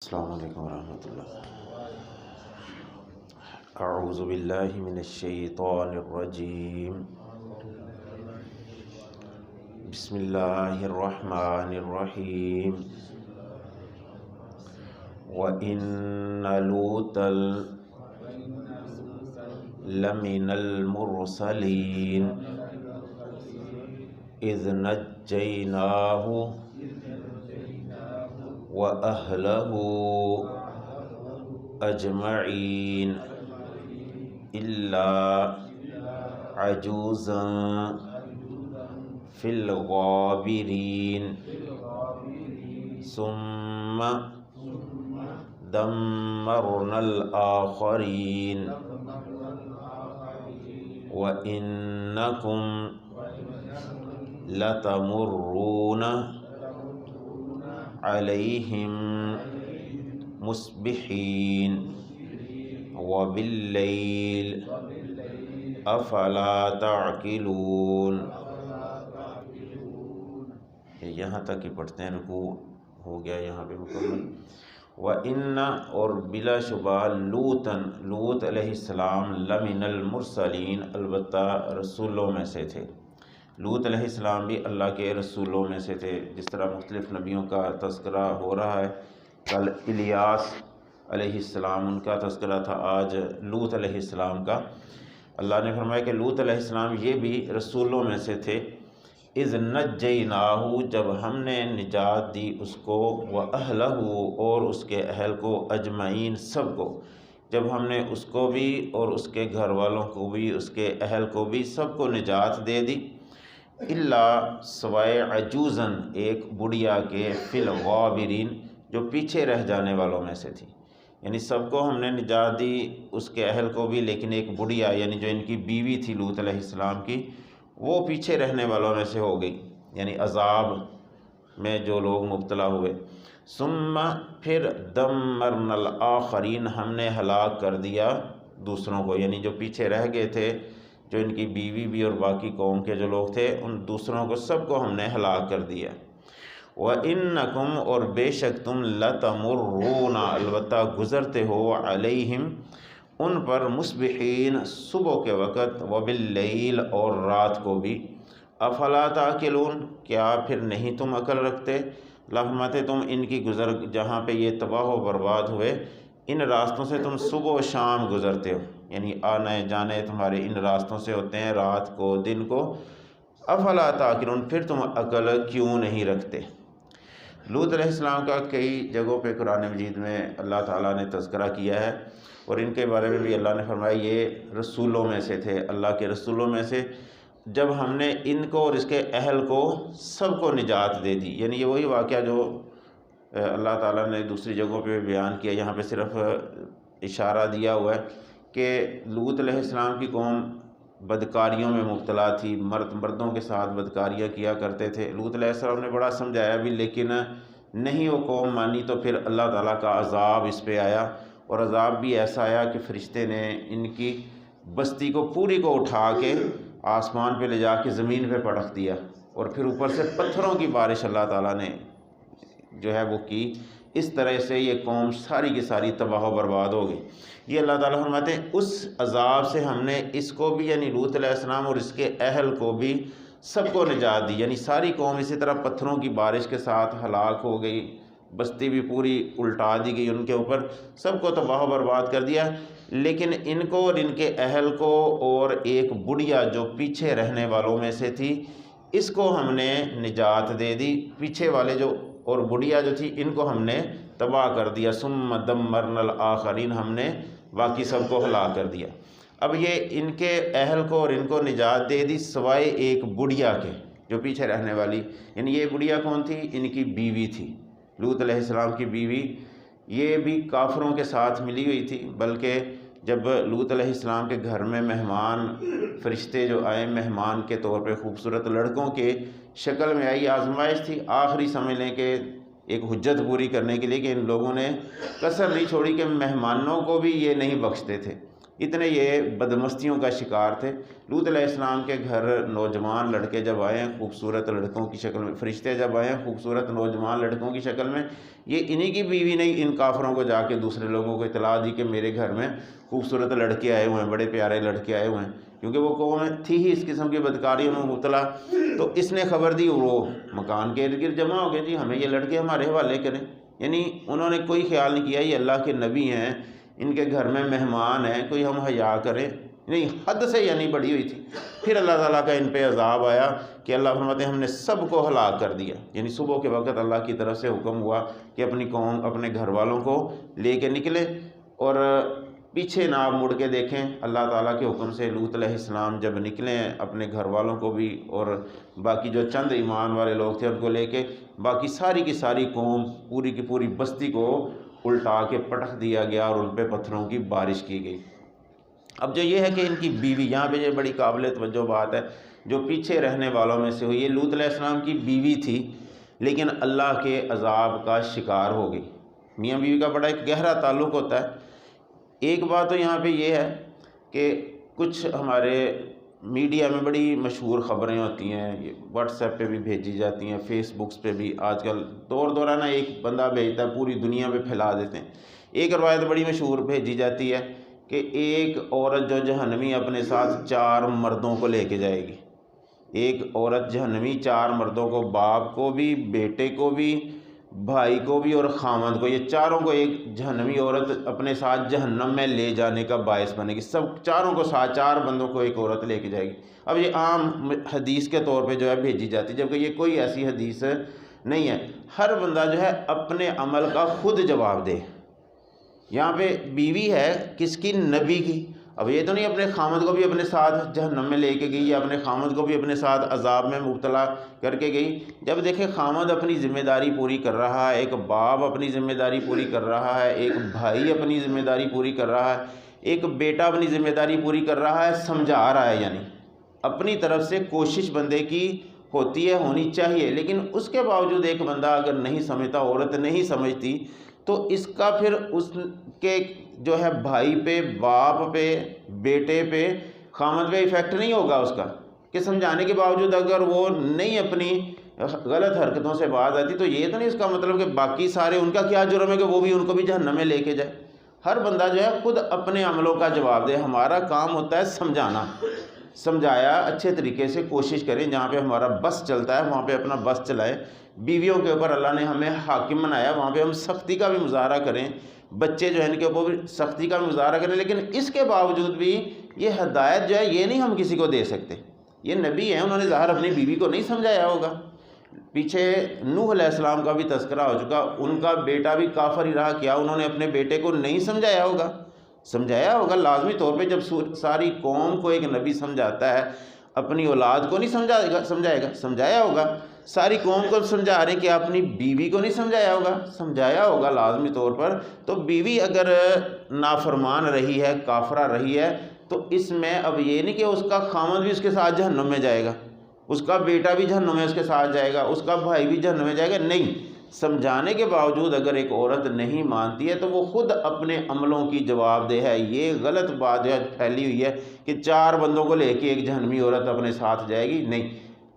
السلام علیکم ورحمۃ اللہ۔ اعوذ باللہ من الشیطان الرجیم، بسم اللہ الرحمن الرحیم۔ وَإِنَّ لُوطًا لَمِنَ الْمُرْسَلِينَ إِذْ نَجَّيْنَاهُ وَأَهْلَهُ أَجْمَعِينَ إِلَّا عَجُوزًا فِي الْغَابِرِينَ ثُمَّ دَمَّرْنَا الْآخَرِينَ وَإِنَّكُمْ لَتَمُرُّونَ عَلَيْهِمْ مُصْبِحِينَ وَبِاللَّيْلِ أَفَلَا تَعْقِلُونَ۔ یہاں تک ہی پڑھتے ہیں، رکوع ہو گیا یہاں پہ مکمل۔ وَإِنَّ اور بلا شبہ لوط علیہ السلام لَمِنَ الْمُرْسَلِينَ البتہ رسولوں میں سے تھے۔ لوط علیہ السلام بھی اللہ کے رسولوں میں سے تھے، جس طرح مختلف نبیوں کا تذکرہ ہو رہا ہے۔ کل الیاس علیہ السلام ان کا تذکرہ تھا، آج لوط علیہ السلام کا۔ اللہ نے فرمایا کہ لوط علیہ السلام یہ بھی رسولوں میں سے تھے۔ اذ نجیناہ جب ہم نے نجات دی اس کو، وَأَهْلَهُ اور اس کے اہل کو، اجمعین سب کو، جب ہم نے اس کو بھی اور اس کے گھر والوں کو بھی، اس کے اہل کو بھی، سب کو نجات دے دی، الا سوائے عجوزن ایک بڑھیا کے، فی الغابرین جو پیچھے رہ جانے والوں میں سے تھی۔ یعنی سب کو ہم نے نجات دی، اس کے اہل کو بھی، لیکن ایک بڑھیا یعنی جو ان کی بیوی تھی لوط علیہ السلام کی، وہ پیچھے رہنے والوں میں سے ہو گئی، یعنی عذاب میں جو لوگ مبتلا ہوئے۔ ثم پھر دمرنا الآخرین ہم نے ہلاک کر دیا دوسروں کو، یعنی جو پیچھے رہ گئے تھے، جو ان کی بیوی بھی اور باقی قوم کے جو لوگ تھے، ان دوسروں کو سب کو ہم نے ہلاک کر دیا۔ وَإِنَّكُمْ اور بے شک تم لَتَمُرُّونَ البتہ گزرتے ہو، عَلَيْهِمْ ان پر، مصبحین صبح کے وقت، وَبِاللَّيْلِ اور رات کو بھی، افلا تعقلون کیا پھر نہیں تم عقل رکھتے۔ فرماتے تم ان کی گزر جہاں پہ یہ تباہ و برباد ہوئے، ان راستوں سے تم صبح و شام گزرتے ہو، یعنی آنے جانے تمہارے ان راستوں سے ہوتے ہیں، رات کو دن کو۔ افلا تعقلون پھر تم عقل کیوں نہیں رکھتے۔ لوط علیہ السلام کا کئی جگہوں پہ قرآن مجید میں اللہ تعالیٰ نے تذکرہ کیا ہے، اور ان کے بارے میں بھی اللہ نے فرمایا یہ رسولوں میں سے تھے، اللہ کے رسولوں میں سے، جب ہم نے ان کو اور اس کے اہل کو سب کو نجات دے دی۔ یعنی یہ وہی واقعہ جو اللہ تعالیٰ نے دوسری جگہوں پہ بیان کیا، یہاں پہ صرف اشارہ دیا ہوا ہے کہ لوط علیہ السلام کی قوم بدکاریوں میں مبتلا تھی، مردوں کے ساتھ بدکاریاں کیا کرتے تھے۔ لوط علیہ السلام نے بڑا سمجھایا بھی، لیکن نہیں وہ قوم مانی، تو پھر اللہ تعالیٰ کا عذاب اس پہ آیا، اور عذاب بھی ایسا آیا کہ فرشتے نے ان کی بستی کو پوری کو اٹھا کے آسمان پہ لے جا کے زمین پہ پٹخ دیا، اور پھر اوپر سے پتھروں کی بارش اللہ تعالیٰ نے جو ہے وہ کی۔ اس طرح سے یہ قوم ساری کی ساری تباہ و برباد ہو گئی۔ یہ اللہ تعالیٰ فرماتے ہیں اس عذاب سے ہم نے اس کو بھی، یعنی لوط علیہ السلام اور اس کے اہل کو بھی، سب کو نجات دی، یعنی ساری قوم اسی طرح پتھروں کی بارش کے ساتھ ہلاک ہو گئی، بستی بھی پوری الٹا دی گئی ان کے اوپر، سب کو تباہ و برباد کر دیا، لیکن ان کو اور ان کے اہل کو اور ایک بڑھیا جو پیچھے رہنے والوں میں سے تھی، اس کو ہم نے نجات دے دی۔ پیچھے والے جو اور بڑھیا جو تھی، ان کو ہم نے تباہ کر دیا۔ ثم دمرنا الآخرین ہم نے باقی سب کو ہلاک کر دیا۔ اب یہ ان کے اہل کو اور ان کو نجات دے دی، سوائے ایک بڑھیا کے جو پیچھے رہنے والی، یعنی یہ بڑھیا کون تھی؟ ان کی بیوی تھی، لوط علیہ السلام کی بیوی۔ یہ بھی کافروں کے ساتھ ملی ہوئی تھی، بلکہ جب لوط علیہ السلام کے گھر میں مہمان فرشتے جو آئے مہمان کے طور پہ، خوبصورت لڑکوں کے شکل میں آئی، آزمائش تھی، آخری سمجھ لیں کہ ایک حجت پوری کرنے کے لیے، کہ ان لوگوں نے کسر نہیں چھوڑی کہ مہمانوں کو بھی یہ نہیں بخشتے تھے، اتنے یہ بدمستیوں کا شکار تھے۔ لوط علیہ السلام کے گھر نوجوان لڑکے جب آئے ہیں خوبصورت لڑکوں کی شکل میں، فرشتے جب آئے ہیں خوبصورت نوجوان لڑکوں کی شکل میں، یہ انہی کی بیوی نہیں، ان کافروں کو جا کے دوسرے لوگوں کو اطلاع دی کہ میرے گھر میں خوبصورت لڑکے آئے ہوئے ہیں، بڑے پیارے لڑکے آئے ہوئے ہیں، کیونکہ وہ قوم تھی ہی اس قسم کی بدکاریوں میں مبتلا۔ تو اس نے خبر دی، وہ مکان کے ارد گرد جمع ہو گئے، جی ہمیں یہ لڑکے ہمارے حوالے کریں۔ یعنی انہوں نے کوئی خیال نہیں کیا یہ اللہ کے نبی ہیں، ان کے گھر میں مہمان ہیں، کوئی ہم حیا کریں نہیں، حد سے یعنی بڑی ہوئی تھی۔ پھر اللہ تعالیٰ کا ان پہ عذاب آیا کہ اللہ فرماتے ہیں ہم نے سب کو ہلاک کر دیا۔ یعنی صبح کے وقت اللہ کی طرف سے حکم ہوا کہ اپنی قوم، اپنے گھر والوں کو لے کے نکلے اور پیچھے نہ آپ مڑ کے دیکھیں۔ اللہ تعالیٰ کے حکم سے لوط علیہ السلام جب نکلے ہیں اپنے گھر والوں کو بھی اور باقی جو چند ایمان والے لوگ تھے ان کو لے کے، باقی ساری کی ساری قوم، پوری کی پوری بستی کو الٹا کے پٹخ دیا گیا اور ان پہ پتھروں کی بارش کی گئی۔ اب جو یہ ہے کہ ان کی بیوی، یہاں پہ یہ بڑی قابل توجہ بات ہے جو پیچھے رہنے والوں میں سے ہوئی، یہ لوط علیہ السلام کی بیوی تھی لیکن اللہ کے عذاب کا شکار ہو گئی۔ میاں بیوی کا بڑا ایک گہرا تعلق ہوتا ہے۔ ایک بات تو یہاں پہ یہ ہے کہ کچھ ہمارے میڈیا میں بڑی مشہور خبریں ہوتی ہیں، یہ واٹس ایپ پہ بھی بھیجی جاتی ہیں، فیس بکس پہ بھی آج کل دورانہ ایک بندہ بھیجتا ہے، پوری دنیا پہ پھیلا دیتے ہیں۔ ایک روایت بڑی مشہور بھیجی جاتی ہے کہ ایک عورت جو جہنمی اپنے ساتھ 4 مردوں کو لے کے جائے گی۔ ایک عورت جہنمی 4 مردوں کو، باپ کو بھی، بیٹے کو بھی، بھائی کو بھی اور خامند کو، یہ چاروں کو ایک جہنمی عورت اپنے ساتھ جہنم میں لے جانے کا باعث بنے گی۔ سب چاروں کو ساتھ، 4 بندوں کو ایک عورت لے کے جائے گی۔ اب یہ عام حدیث کے طور پہ جو ہے بھیجی جاتی ہے، جبکہ یہ کوئی ایسی حدیث نہیں ہے۔ ہر بندہ جو ہے اپنے عمل کا خود جواب دے۔ یہاں پہ بیوی ہے کس کی؟ نبی کی۔ اب یہ تو نہیں اپنے خامد کو بھی اپنے ساتھ جہنم میں لے کے گئی یا اپنے خامد کو بھی اپنے ساتھ عذاب میں مبتلا کر کے گئی۔ جب دیکھیں خامد اپنی ذمہ داری پوری کر رہا ہے، ایک باپ اپنی ذمہ داری پوری کر رہا ہے، ایک بھائی اپنی ذمہ داری پوری کر رہا ہے، ایک بیٹا اپنی ذمہ داری پوری کر رہا ہے، سمجھا رہا ہے، یعنی اپنی طرف سے کوشش بندے کی ہوتی ہے، ہونی چاہیے، لیکن اس کے باوجود ایک بندہ اگر نہیں سمجھتا، عورت نہیں سمجھتی، تو اس کا پھر اس کے جو ہے بھائی پہ، باپ پہ، بیٹے پہ، خامد پہ ایفیکٹ نہیں ہوگا اس کا، کہ سمجھانے کے باوجود اگر وہ نہیں اپنی غلط حرکتوں سے باز آتی، تو یہ تو نہیں اس کا مطلب کہ باقی سارے ان کا کیا جرم ہے کہ وہ بھی ان کو بھی جہنم میں لے کے جائے۔ ہر بندہ جو ہے خود اپنے عملوں کا جواب دے۔ ہمارا کام ہوتا ہے سمجھانا، سمجھایا اچھے طریقے سے کوشش کریں، جہاں پہ ہمارا بس چلتا ہے وہاں پہ اپنا بس چلائیں۔ بیویوں کے اوپر اللہ نے ہمیں حاکم بنایا، وہاں پہ ہم سختی کا بھی مظاہرہ کریں، بچے جو ہیں ان کے اوپر بھی سختی کا بھی مظاہرہ کریں، لیکن اس کے باوجود بھی یہ ہدایت جو ہے یہ نہیں ہم کسی کو دے سکتے۔ یہ نبی ہیں، انہوں نے ظاہر اپنی بیوی کو نہیں سمجھایا ہوگا۔ پیچھے نوح علیہ السلام کا بھی تذکرہ ہو چکا، ان کا بیٹا بھی کافر ہی رہا، کیا انہوں نے اپنے بیٹے کو نہیں سمجھایا ہوگا؟ سمجھایا ہوگا لازمی طور پہ۔ جب ساری قوم کو ایک نبی سمجھاتا ہے، اپنی اولاد کو نہیں سمجھائے گا، سمجھایا ہوگا۔ ساری قوم کو سمجھا رہے ہیں کہ اپنی بیوی کو نہیں سمجھایا ہوگا، سمجھایا ہوگا لازمی طور پر۔ تو بیوی اگر نافرمان رہی ہے، کافرہ رہی ہے، تو اس میں اب یہ نہیں کہ اس کا خامد بھی اس کے ساتھ جہنم میں جائے گا، اس کا بیٹا بھی جہنم میں اس کے ساتھ جائے گا، اس کا بھائی بھی جہنم میں جائے گا، نہیں۔ سمجھانے کے باوجود اگر ایک عورت نہیں مانتی ہے تو وہ خود اپنے عملوں کی جواب دہ ہے۔ یہ غلط بات جو ہے پھیلی ہوئی ہے کہ 4 بندوں کو لے کے ایک جہنمی عورت اپنے ساتھ جائے گی، نہیں۔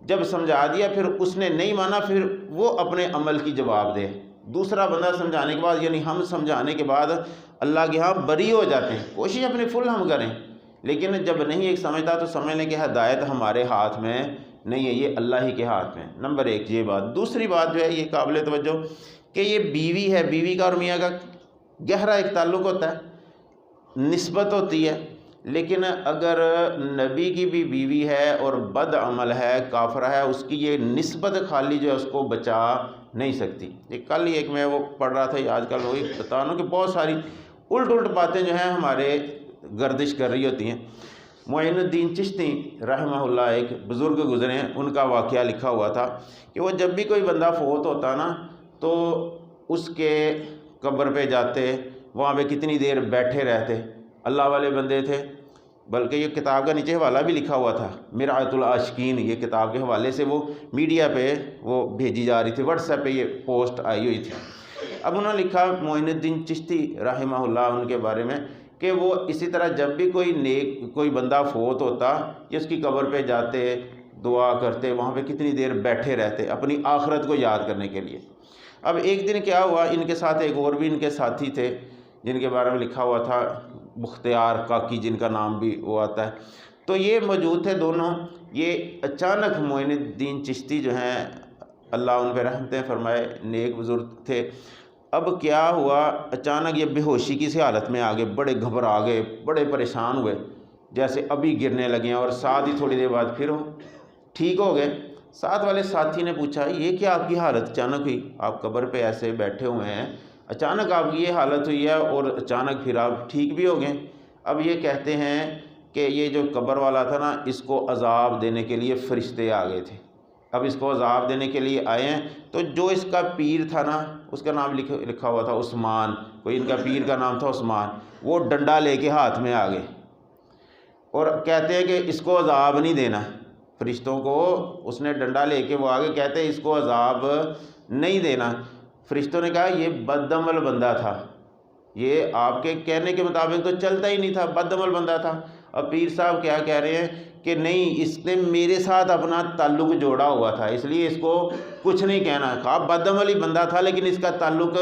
جب سمجھا دیا پھر اس نے نہیں مانا، پھر وہ اپنے عمل کی جواب دے۔ دوسرا بندہ سمجھانے کے بعد، یعنی ہم سمجھانے کے بعد اللہ کے ہاں بری ہو جاتے ہیں، کوشش اپنی فل ہم کریں، لیکن جب نہیں ایک سمجھتا تو سمجھ لیں کہ ہدایت ہمارے ہاتھ میں نہیں ہے، یہ اللہ ہی کے ہاتھ میں۔ نمبر 1 یہ بات۔ دوسری بات جو ہے یہ قابل توجہ کہ یہ بیوی ہے، بیوی کا اور میاں کا گہرا ایک تعلق ہوتا ہے، نسبت ہوتی ہے، لیکن اگر نبی کی بھی بیوی ہے اور بد عمل ہے، کافرہ ہے، اس کی یہ نسبت خالی جو ہے اس کو بچا نہیں سکتی۔ یہ کل ہی ایک میں وہ پڑھ رہا تھا، آج کل وہی بتا رہا ہوں کہ بہت ساری الٹ باتیں جو ہیں ہمارے گردش کر رہی ہوتی ہیں۔ معین الدین چشتی رحمہ اللہ ایک بزرگ گزرے ہیں، ان کا واقعہ لکھا ہوا تھا کہ وہ جب بھی کوئی بندہ فوت ہوتا نا تو اس کے قبر پہ جاتے، وہاں پہ کتنی دیر بیٹھے رہتے۔ اللہ والے بندے تھے، بلکہ یہ کتاب کا نیچے حوالہ بھی لکھا ہوا تھا، مرآۃ العاشقین، یہ کتاب کے حوالے سے وہ میڈیا پہ وہ بھیجی جا رہی تھی، واٹس ایپ پہ یہ پوسٹ آئی ہوئی تھی۔ اب انہوں نے لکھا معین الدین چشتی رحمہ اللہ ان کے بارے میں کہ وہ اسی طرح جب بھی کوئی بندہ فوت ہوتا یا اس کی قبر پہ جاتے، دعا کرتے، وہاں پہ کتنی دیر بیٹھے رہتے اپنی آخرت کو یاد کرنے کے لیے۔ اب ایک دن کیا ہوا، ان کے ساتھ ایک اور بھی ان کے ساتھی تھے جن کے بارے میں لکھا ہوا تھا بختیار کاکی، جن کا نام بھی وہ آتا ہے، تو یہ موجود تھے دونوں۔ یہ اچانک معین الدین چشتی جو ہیں، اللہ ان پہ رحمتیں فرمائے، نیک بزرگ تھے، اب کیا ہوا، اچانک یہ بے ہوشی کی سی حالت میں آ گئے، بڑے گھبرا گئے، بڑے پریشان ہوئے، جیسے ابھی گرنے لگے ہیں، اور ساتھ ہی تھوڑی دیر بعد پھر ٹھیک ہو گئے۔ ساتھ والے ساتھی نے پوچھا یہ کیا آپ کی حالت اچانک ہوئی، آپ قبر پہ ایسے بیٹھے ہوئے ہیں، اچانک آپ کی یہ حالت ہوئی ہے اور اچانک پھر آپ ٹھیک بھی ہو گئے۔ اب یہ کہتے ہیں کہ یہ جو قبر والا تھا نا، اس کو عذاب دینے کے لیے فرشتے آ گئے تھے۔ اب اس کو عذاب دینے کے لیے آئے ہیں، تو جو اس کا پیر تھا نا، اس کا نام لکھا ہوا تھا عثمان، کوئی ان کا پیر کا نام تھا عثمان، وہ ڈنڈا لے کے ہاتھ میں آ گئے اور کہتے ہیں کہ اس کو عذاب نہیں دینا۔ فرشتوں کو اس نے ڈنڈا لے کے وہ آگے کہتے ہیں اس کو عذاب نہیں دینا۔ فرشتوں نے کہا یہ بد عمل بندہ تھا، یہ آپ کے کہنے کے مطابق تو چلتا ہی نہیں تھا، بد عمل بندہ تھا۔ اب پیر صاحب کیا کہہ رہے ہیں کہ نہیں، اس نے میرے ساتھ اپنا تعلق جوڑا ہوا تھا، اس لیے اس کو کچھ نہیں کہنا، کہا بد عمل ہی بندہ تھا لیکن اس کا تعلق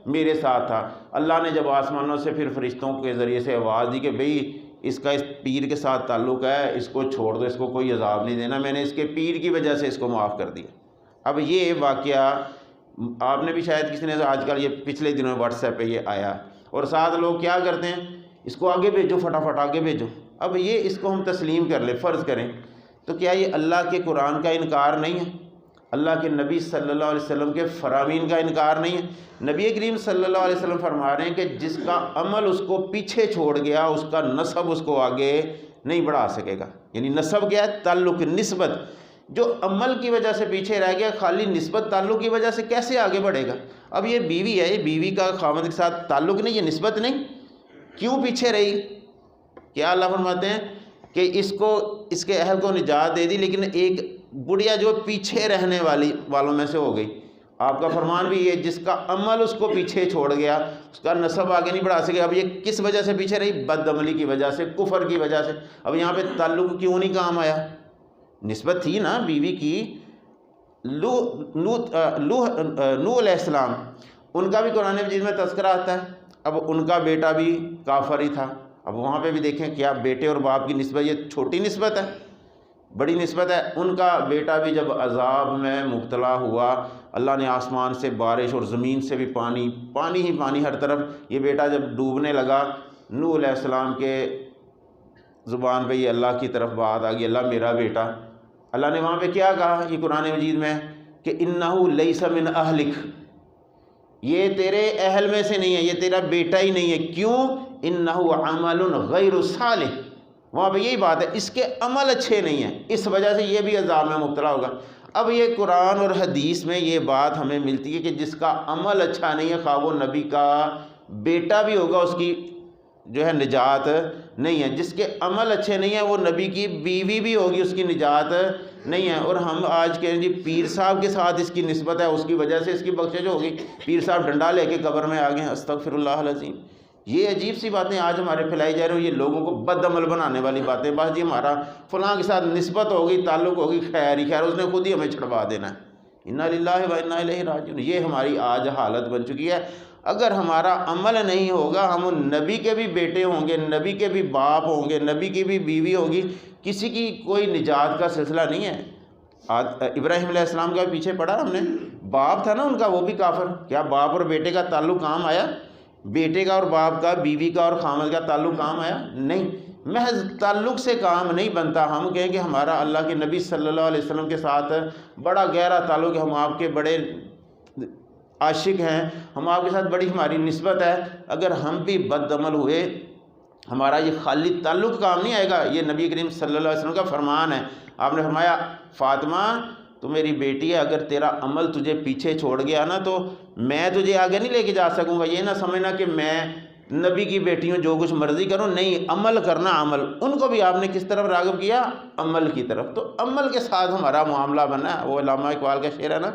میرے ساتھ تھا۔ اللہ نے جب آسمانوں سے پھر فرشتوں کے ذریعے سے آواز دی کہ بھئی اس کا اس پیر کے ساتھ تعلق ہے، اس کو چھوڑ دو، اس کو کوئی عذاب نہیں دینا، میں نے اس کے پیر کی وجہ سے اس کو معاف کر دیا۔ اب یہ واقعہ آپ نے بھی شاید کسی نے آج کل یہ پچھلے دنوں واٹس ایپ پہ یہ آیا، اور ساتھ لوگ کیا کرتے ہیں، اس کو آگے بھیجو، فٹافٹ آگے بھیجو۔ اب یہ اس کو ہم تسلیم کر لیں، فرض کریں، تو کیا یہ اللہ کے قرآن کا انکار نہیں ہے؟ اللہ کے نبی صلی اللہ علیہ وسلم کے فرامین کا انکار نہیں ہے؟ نبی کریم صلی اللہ علیہ وسلم فرما رہے ہیں کہ جس کا عمل اس کو پیچھے چھوڑ گیا، اس کا نسب اس کو آگے نہیں بڑھا سکے گا۔ یعنی نسب کیا ہے؟ تعلق، نسبت۔ جو عمل کی وجہ سے پیچھے رہ گیا، خالی نسبت تعلق کی وجہ سے کیسے آگے بڑھے گا؟ اب یہ بیوی ہے، یہ بیوی کا خاوند کے ساتھ تعلق نہیں، یہ نسبت نہیں، کیوں پیچھے رہی؟ کیا اللہ فرماتے ہیں کہ اس کو، اس کے اہل کو نجات دے دی، لیکن ایک بڑھیا جو پیچھے رہنے والوں میں سے ہو گئی۔ آپ کا فرمان بھی یہ، جس کا عمل اس کو پیچھے چھوڑ گیا، اس کا نسب آگے نہیں بڑھا سکے۔ اب یہ کس وجہ سے پیچھے رہی؟ بد عملی کی وجہ سے، کفر کی وجہ سے۔ اب یہاں پہ تعلق کیوں نہیں کام آیا؟ نسبت تھی نا بیوی کی۔ نوح علیہ السلام، ان کا بھی قرآن مجید میں تذکرہ آتا ہے۔ اب ان کا بیٹا بھی کافر ہی تھا۔ اب وہاں پہ بھی دیکھیں کیا بیٹے اور باپ کی نسبت، یہ چھوٹی نسبت ہے، بڑی نسبت ہے۔ ان کا بیٹا بھی جب عذاب میں مبتلا ہوا، اللہ نے آسمان سے بارش اور زمین سے بھی پانی ہی پانی ہر طرف، یہ بیٹا جب ڈوبنے لگا، نوح علیہ السلام کے زبان پہ یہ اللہ کی طرف بات آ گئی، اللہ میرا بیٹا۔ اللہ نے وہاں پہ کیا کہا، یہ قرآن مجید میں، کہ انہو لیس من اہلک، یہ تیرے اہل میں سے نہیں ہے، یہ تیرا بیٹا ہی نہیں ہے۔ کیوں؟ انہو عمل غیر صالح، وہاں پہ یہی بات ہے، اس کے عمل اچھے نہیں ہیں، اس وجہ سے یہ بھی عذاب میں مبتلا ہوگا۔ اب یہ قرآن اور حدیث میں یہ بات ہمیں ملتی ہے کہ جس کا عمل اچھا نہیں ہے، خواہ وہ نبی کا بیٹا بھی ہوگا، اس کی جو ہے نجات نہیں ہے۔ جس کے عمل اچھے نہیں ہیں، وہ نبی کی بیوی بھی ہوگی، اس کی نجات نہیں ہے۔ اور ہم آج کے جی پیر صاحب کے ساتھ اس کی نسبت ہے، اس کی وجہ سے اس کی بخشش ہوگی۔ پیر صاحب ڈنڈا لے کے قبر میں آ گئے ہیں، استغفر اللہ العظیم۔ یہ عجیب سی باتیں آج ہمارے پھیلائی جا رہی ہیں، یہ لوگوں کو بد عمل بنانے والی باتیں۔ بس جی ہمارا فلاں کے ساتھ نسبت ہوگی، تعلق ہوگی، خیر ہی خیر، اس نے خود ہی ہمیں چھڑوا دینا ہے۔ انا للہ و انا الیہ راجعون، یہ ہماری آج حالت بن چکی ہے۔ اگر ہمارا عمل نہیں ہوگا، ہم نبی کے بھی بیٹے ہوں گے، نبی کے بھی باپ ہوں گے، نبی کی بھی بیوی ہوگی، کسی کی کوئی نجات کا سلسلہ نہیں ہے۔ ابراہیم علیہ السلام کا پیچھے پڑھا ہم نے، باپ تھا نا ان کا، وہ بھی کافر۔ کیا باپ اور بیٹے کا تعلق کام آیا؟ بیٹے کا اور باپ کا، بیوی کا اور خامد کا تعلق کام آیا؟ نہیں۔ محض تعلق سے کام نہیں بنتا۔ ہم کہیں کہ ہمارا اللہ کے نبی صلی اللہ علیہ وسلم کے ساتھ بڑا گہرا تعلق ہے، ہم آپ کے بڑے عاشق ہیں، ہم آپ کے ساتھ بڑی ہماری نسبت ہے، اگر ہم بھی بد عمل ہوئے، ہمارا یہ خالی تعلق کام نہیں آئے گا۔ یہ نبی کریم صلی اللہ علیہ وسلم کا فرمان ہے۔ آپ نے فرمایا فاطمہ تو میری بیٹی ہے، اگر تیرا عمل تجھے پیچھے چھوڑ گیا نا تو میں تجھے آگے نہیں لے کے جا سکوں گا۔ یہ نہ سمجھنا کہ میں نبی کی بیٹی ہوں، جو کچھ مرضی کروں، نہیں، عمل کرنا، عمل۔ ان کو بھی آپ نے کس طرف راغب کیا؟ عمل کی طرف۔ تو عمل کے ساتھ ہمارا معاملہ بنا ہے۔ وہ علامہ اقبال کا شعر ہے نا،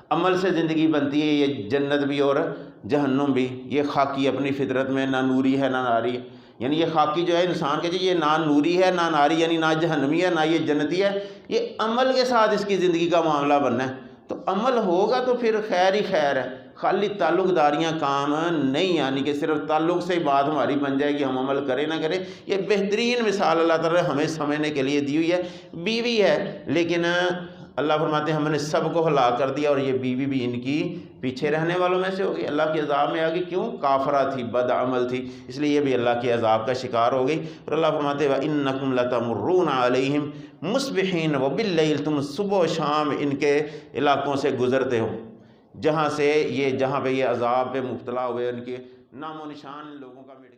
عمل سے زندگی بنتی ہے، یہ جنت بھی اور جہنم بھی، یہ خاکی اپنی فطرت میں نہ نوری ہے نہ ناری ہے۔ یعنی یہ خاکی جو ہے انسان کے یہ نہ نوری ہے نہ ناری، یعنی نہ جہنمی ہے نہ یہ جنتی ہے، یہ عمل کے ساتھ اس کی زندگی کا معاملہ بننا ہے۔ تو عمل ہوگا تو پھر خیر ہی خیر ہے، خالی تعلق داریاں کام نہیں، یعنی کہ صرف تعلق سے ہی بات ہماری بن جائے گی، ہم عمل کریں نہ کریں۔ یہ بہترین مثال اللہ تعالیٰ نے ہمیں سمجھنے کے لیے دی ہوئی ہے۔ بیوی ہے لیکن اللہ فرماتے ہیں ہم نے سب کو ہلاک کر دیا اور یہ بیوی بھی ان کی پیچھے رہنے والوں میں سے ہوگی، اللہ کے عذاب میں آ گئی۔ کیوں؟ کافرہ تھی، بد عمل تھی، اس لیے یہ بھی اللہ کے عذاب کا شکار ہو گئی۔ اور اللہ فرماتے ہیں وَإِنَّكُمْ لَتَمُرُّونَ عَلَيْهِمْ مُصْبِحِينَ وَبِاللَّيْلِ، تم صبح و شام ان کے علاقوں سے گزرتے ہو جہاں پہ یہ عذاب پہ مبتلا ہوئے، ان کے نام و نشان لوگوں کا مٹ